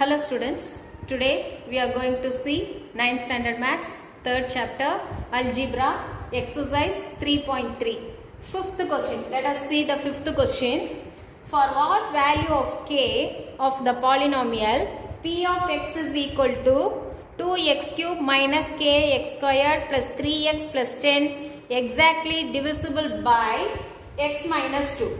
Hello students, today we are going to see 9th standard maths 3rd chapter algebra exercise 3.3. Fifth question, let us see the fifth question. For what value of k of the polynomial p of x is equal to 2x cube minus kx squared plus 3x plus 10 exactly divisible by x minus 2.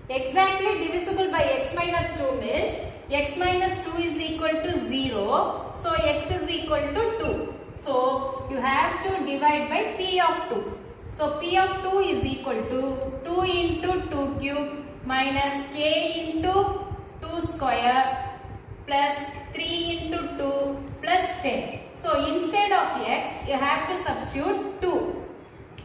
Exactly divisible by x minus 2 means x minus 2 is equal to 0. So x is equal to 2. So you have to divide by p of 2. So p of 2 is equal to 2 into 2 cube minus k into 2 square plus 3 into 2 plus 10. So instead of x you have to substitute 2.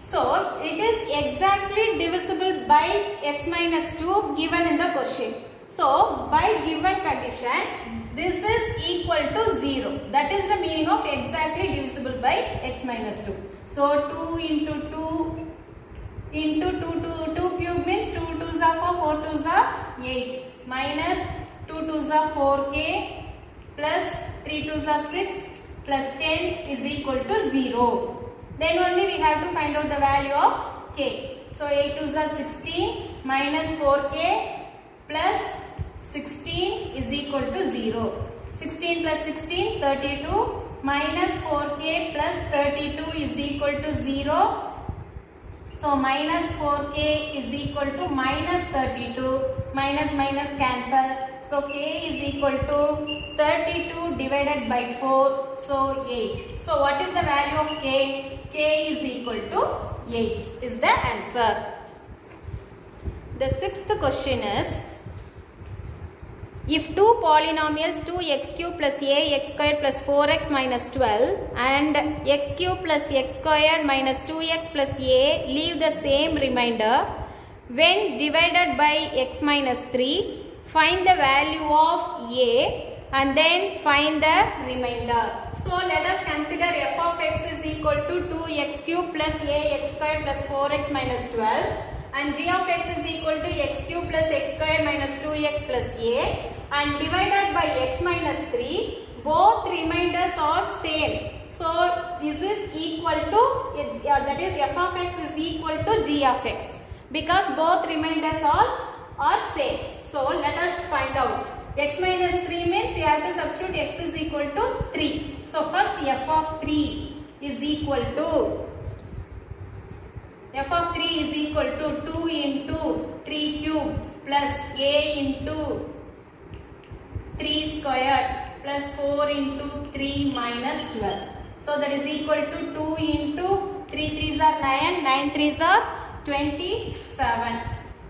So it is exactly divisible by x minus 2 given in the question. So by given condition this is equal to 0. That is the meaning of exactly divisible by x minus 2. So 2 into 2 into 2 cube means 2 2s are 4 2s are 8 minus 2 2s are 4k plus 3 2s are 6 plus 10 is equal to 0. Then only we have to find out the value of k. So 8 2s are 16 minus 4k plus 16 is equal to 0. 16 plus 16 32 minus 4k plus 32 is equal to 0. So minus 4k is equal to minus 32. Minus minus cancel. So k is equal to 32 divided by 4. So 8. So what is the value of k? K is equal to 8 is the answer. The sixth question is, if two polynomials 2x cube plus ax squared plus 4x minus 12 and x cube plus x squared minus 2x plus a leave the same remainder, when divided by x minus 3, find the value of a and then find the remainder. So let us consider f of x is equal to 2x cube plus ax squared plus 4x minus 12 and g of x is equal to x cube plus x squared minus 2x plus a and divided by x minus 3. Both remainders are same. So this is equal to, that is f of x is equal to g of x because both remainders are same. So let us find out. X minus 3 means you have to substitute x is equal to 3. So first f of 3 is equal to, f of 3 is equal to 2 into 3 cube plus a into 3 squared plus 4 into 3 minus 12. So that is equal to 2 into 3 3s are 9, 9 3s are 27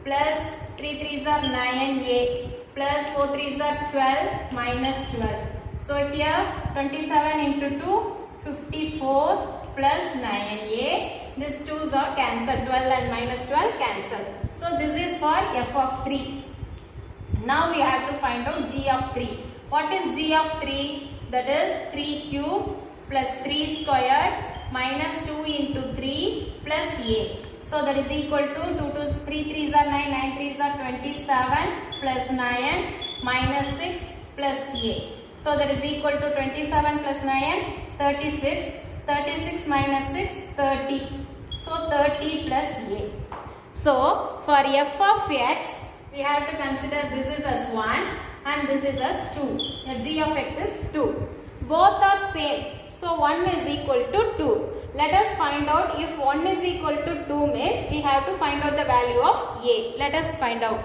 plus 3 3s are 9a plus 4 3s are 12 minus 12. So here 27 into 2 54 plus 9a. These 2's are cancelled. 12 and minus 12 cancel. So this is for f of 3. Now we have to find out g of 3. What is g of 3? That is 3 cube plus 3 squared minus 2 into 3 plus a. So that is equal to 3 3s are 9, 9 3s are 27 plus 9 minus 6 plus a. So that is equal to 27 plus 9 36. 36 minus 6 30. So 30 plus a. So for f of x we have to consider this is as 1 and this is as 2. G of x is 2. Both are same. So 1 is equal to 2. Let us find out if 1 is equal to 2 means we have to find out the value of a. Let us find out.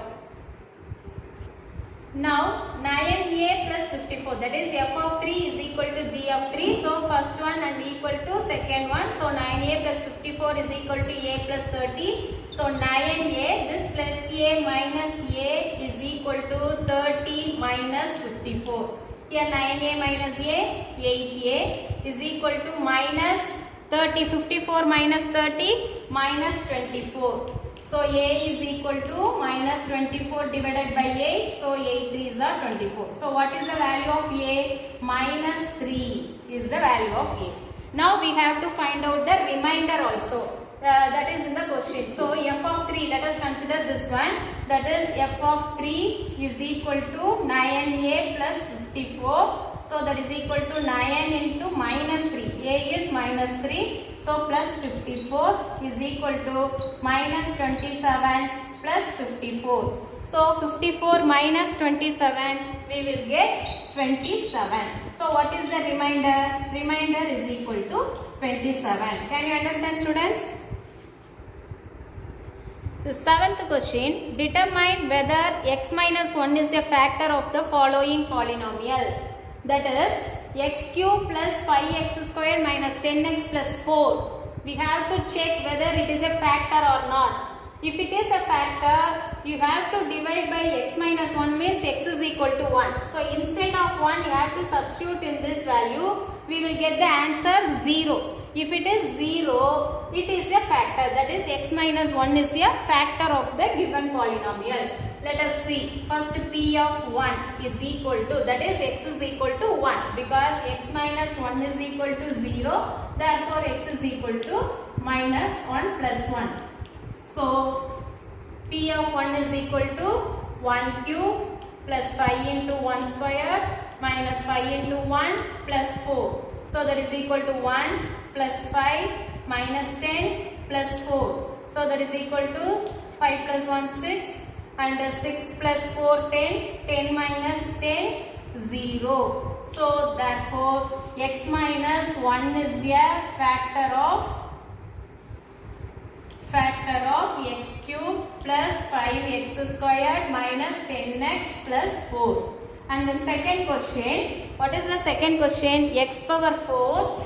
Now 9a plus 54, that is f of 3 is equal to g of 3. So first one and equal to second one. So 9a plus 54 is equal to a plus 30. So 9a, this plus a minus a is equal to 30 minus 54. Here 9a minus a, 8a is equal to minus 30. 54 minus 30 minus 24. So a is equal to minus 24 divided by 8. So 8 3s are 24. So what is the value of a? Minus 3 is the value of a. Now we have to find out the remainder also. That is in the question. So f of 3, let us consider this one. That is f of 3 is equal to 9a plus 54. So that is equal to 9 into minus 3. A is minus 3. So plus 54 is equal to minus 27 plus 54. So 54 minus 27, we will get 27. So what is the remainder? Remainder is equal to 27. Can you understand, students? The seventh question, determine whether x minus 1 is a factor of the following polynomial. That is x cube plus 5x squared minus 10x plus 4. We have to check whether it is a factor or not. If it is a factor, you have to divide by x minus 1 means x is equal to 1. So instead of 1, you have to substitute in this value. We will get the answer 0. If it is 0, it is a factor. That is x minus 1 is a factor of the given polynomial. Let us see. First p of 1 is equal to, that is x is equal to 1. Because x minus 1 is equal to 0. Therefore x is equal to minus 1 plus 1. So p of 1 is equal to 1 cube plus 5 into 1 square minus 5 into 1 plus 4. So that is equal to 1 plus 5 minus 10 plus 4. So that is equal to 5 plus 1 6 and 6 plus 4 10. 10 minus 10 0. So therefore x minus 1 is a factor of x cube plus 5x squared minus 10x plus 4. And then second question, what is the second question? X power 4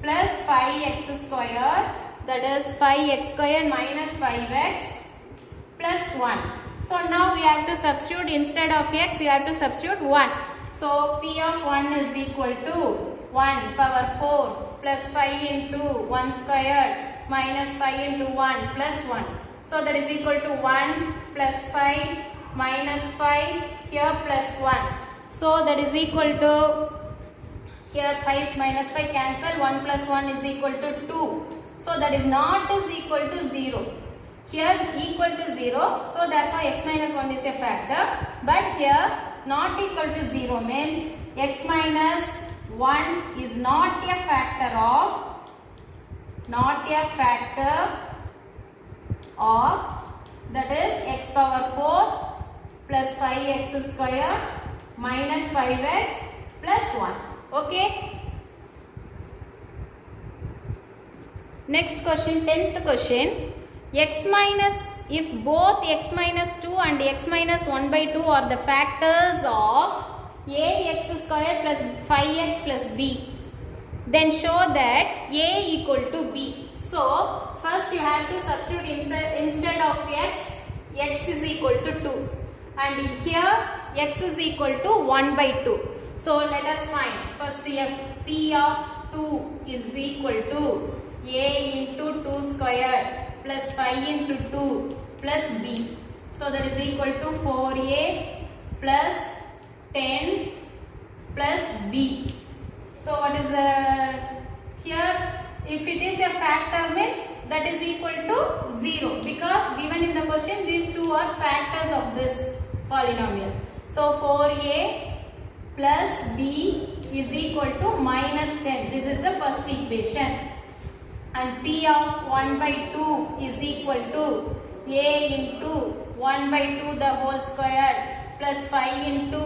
plus 5x squared, that is 5x squared minus 5x plus 1. So now we have to substitute, instead of x you have to substitute 1. So p of 1 is equal to 1 power 4 plus 5 into 1 squared minus 5 into 1 plus 1. So that is equal to 1 plus 5 minus 5 here plus 1. So that is equal to, here 5 minus 5 cancel, 1 plus 1 is equal to 2. So that is not is equal to 0. Here equal to 0. So therefore x minus 1 is a factor. But here not equal to 0 means x minus 1 is not a factor of, that is x power 4 plus 5x square minus 5x plus 1. Okay. Next question, 10th question. X minus, if both x minus 2 and x minus 1 by 2 are the factors of ax square plus 5x plus b, then show that a equal to b. So first you have to substitute instead of x is equal to 2 and here x is equal to 1 by 2. So let us find first p of 2 is equal to a into 2 squared plus 5 into 2 plus b. So that is equal to 4a plus 10 plus b. So what is the, here if it is a factor means that is equal to 0 because given in the question these two are factors of this polynomial. So 4a plus b is equal to minus 10. This is the first equation. And p of 1 by 2 is equal to a into 1 by 2 the whole square plus 5 into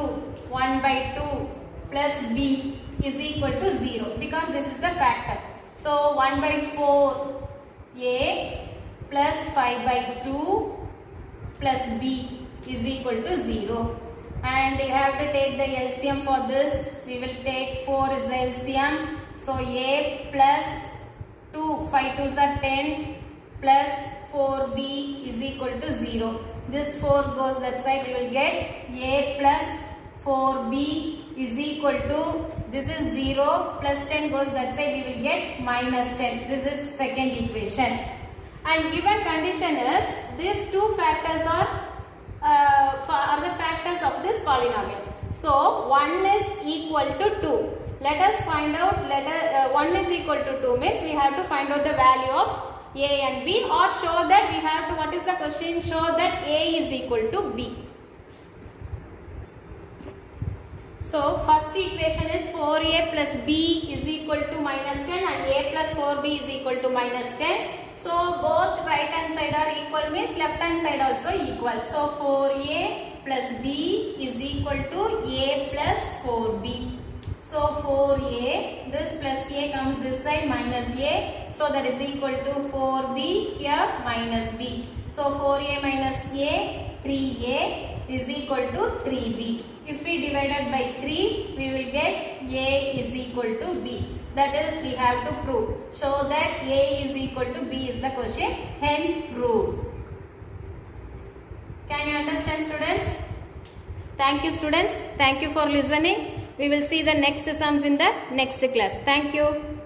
1 by 2 plus b is equal to 0 because this is the factor. So 1 by 4 a plus 5 by 2 plus b is equal to 0. And you have to take the LCM for this. We will take 4 is the LCM. So a plus 2, 5 2s are 10 plus 4b is equal to 0. This 4 goes that side, we will get a plus 4b is equal to, this is 0 plus 10 goes that side, we will get minus 10. This is second equation. And given condition is these two factors are the factors of this polynomial. So 1 is equal to 2. Let us find out, 1 is equal to 2 means we have to find out the value of a and b, or show that we have to, what is the question? Show that a is equal to b. So first equation is 4a plus b is equal to minus 10 and a plus 4b is equal to minus 10. So both right hand side are equal means left hand side also equal. So 4a plus b is equal to a plus 4b. So 4a, this plus a comes this side minus a. So that is equal to 4b here minus b. So 4a minus a, 3a is equal to 3b. If we divided by 3, we will get a is equal to b. That is we have to prove. Show that a is equal to b is the question. Hence proved. Can you understand, students? Thank you, students. Thank you for listening. We will see the next sums in the next class. Thank you.